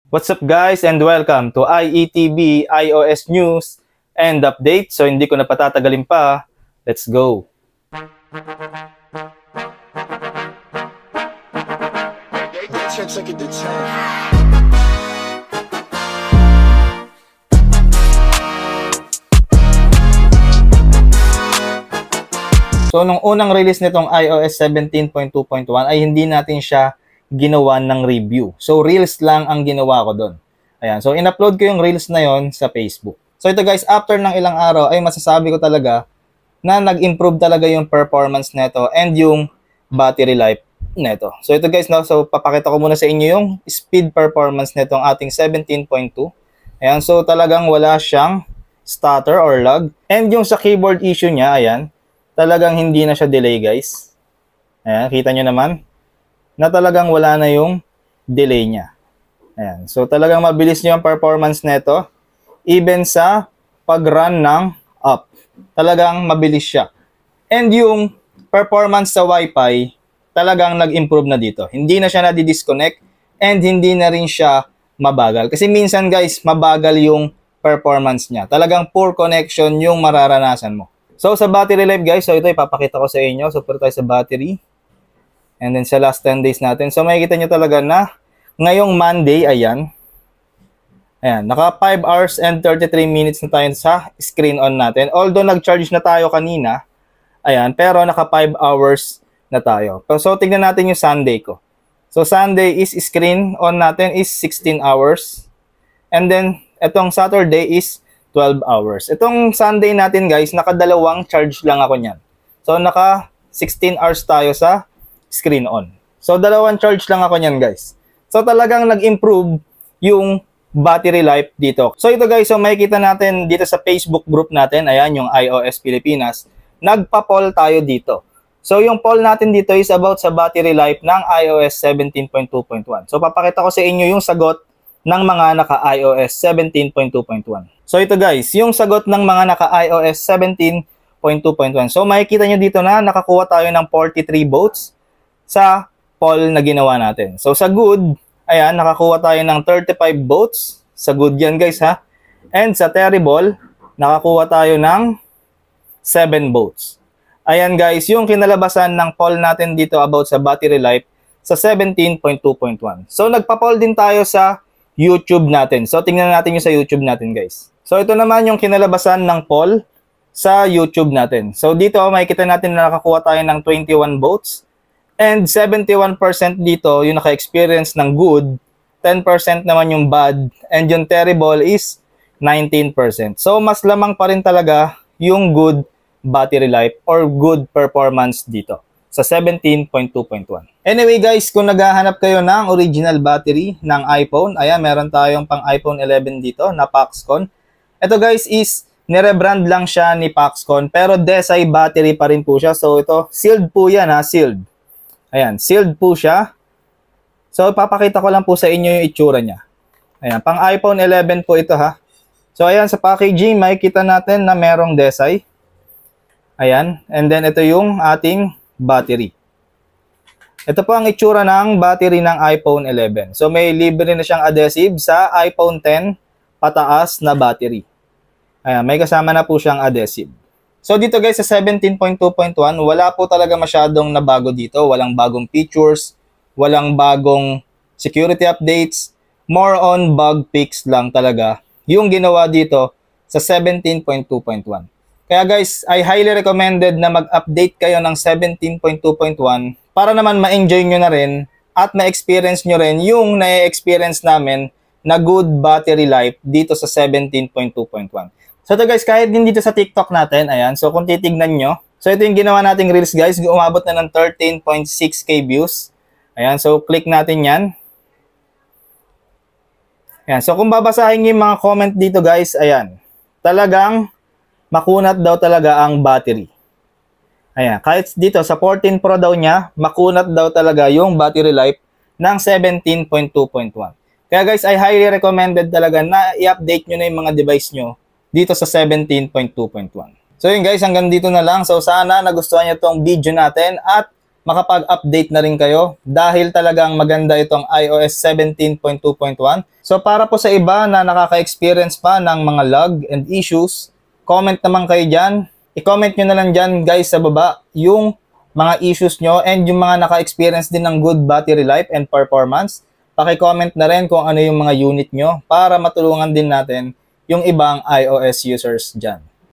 What's up guys and welcome to IETB iOS News and Update. So hindi ko na patatagalin pa, let's go! So nung unang release nitong iOS 17.2.1 ay hindi natin siya ginawa ng review. So, Reels lang ang ginawa ko doon. Ayan. So, in-upload ko yung Reels na yon sa Facebook. So, ito guys, after ng ilang araw, ay masasabi ko talaga na nag-improve talaga yung performance neto and yung battery life neto. So, ito guys, no? So, papakita ko muna sa inyo yung speed performance netong ating 17.2. Ayan. So, talagang wala siyang stutter or lag. And yung sa keyboard issue niya, ayan, talagang hindi na siya delay guys. Ayan, kita nyo naman na talagang wala na yung delay niya. Ayan. So, talagang mabilis yung performance nito. Even sa pag-run ng app. Talagang mabilis siya. And yung performance sa Wi-Fi, talagang nag-improve na dito. Hindi na siya nadi-disconnect and hindi na rin siya mabagal. Kasi minsan guys, mabagal yung performance niya. Talagang poor connection yung mararanasan mo. So, sa battery life guys, so ito ipapakita ko sa inyo. So, puro tayo sa battery. And then sa last 10 days natin. So makikita nyo talaga na ngayong Monday, ayan. Ayan, naka 5 hours and 33 minutes na tayo sa screen on natin. Although nag-charge na tayo kanina, ayan, pero naka 5 hours na tayo. So tingnan natin yung Sunday ko. So Sunday is screen on natin is 16 hours. And then itong Saturday is 12 hours. Itong Sunday natin guys, naka-2 charge lang ako niyan. So naka 16 hours tayo sa screen on. So, 2 charge lang ako niyan, guys. So, talagang nag-improve yung battery life dito. So, ito guys, so makikita natin dito sa Facebook group natin, ayan, yung iOS Pilipinas, nagpa-poll tayo dito. So, yung poll natin dito is about sa battery life ng iOS 17.2.1. So, papakita ko sa inyo yung sagot ng mga naka-iOS 17.2.1. So, ito guys, yung sagot ng mga naka-iOS 17.2.1. So, makikita nyo dito na nakakuha tayo ng 43 votes sa poll na ginawa natin. So, sa good, ayan, nakakuha tayo ng 35 votes. Sa good yan, guys, ha? And sa terrible, nakakuha tayo ng 7 votes. Ayan, guys, yung kinalabasan ng poll natin dito about sa battery life sa 17.2.1. So, nagpa-poll din tayo sa YouTube natin. So, tingnan natin yung sa YouTube natin, guys. So, ito naman yung kinalabasan ng poll sa YouTube natin. So, dito, makikita natin na nakakuha tayo ng 21 votes. And 71% dito yung naka-experience ng good, 10% naman yung bad, and yung terrible is 19%. So, mas lamang pa rin talaga yung good battery life or good performance dito sa 17.2.1. Anyway guys, kung naghahanap kayo ng original battery ng iPhone, ayan, meron tayong pang iPhone 11 dito na Foxconn. Ito guys is nirebrand lang siya ni Foxconn, pero Desay battery pa rin po siya. So, ito, sealed po yan ha, sealed. Ayan, sealed po siya. So, papakita ko lang po sa inyo yung itsura niya. Ayan, pang iPhone 11 po ito ha. So, ayan, sa packaging, makikita natin na merong Desay. Ayan, and then ito yung ating battery. Ito po ang itsura ng battery ng iPhone 11. So, may libre na siyang adhesive sa iPhone 10 pataas na battery. Ayan, may kasama na po siyang adhesive. So dito guys sa 17.2.1, wala po talaga masyadong nabago dito. Walang bagong features, walang bagong security updates. More on bug fix lang talaga yung ginawa dito sa 17.2.1. Kaya guys, I highly recommended na mag-update kayo ng 17.2.1 para naman ma-enjoy nyo na rin at ma-experience nyo rin yung na-experience namin na good battery life dito sa 17.2.1. So ito guys, kahit din dito sa TikTok natin, ayan, so kung titignan nyo, so ito yung ginawa nating Reels guys, umabot na ng 13.6k views. Ayan, so click natin yan. Ayan, so kung babasahin nyo yung mga comment dito guys, ayan, talagang makunat daw talaga ang battery. Ayan, kahit dito sa 14 Pro daw niya, makunat daw talaga yung battery life ng 17.2.1. Kaya guys, I highly recommended talaga na i-update nyo na yung mga device nyo dito sa 17.2.1. So yun guys, hanggang dito na lang. So sana nagustuhan nyo itong video natin at makapag-update na rin kayo dahil talagang maganda itong iOS 17.2.1. So para po sa iba na nakaka-experience pa ng mga lag and issues, comment naman kayo dyan. I-comment nyo na lang dyan guys sa baba yung mga issues nyo and yung mga naka-experience din ng good battery life and performance. Paki-comment na rin kung ano yung mga unit nyo para matulungan din natin yung ibang iOS users dyan.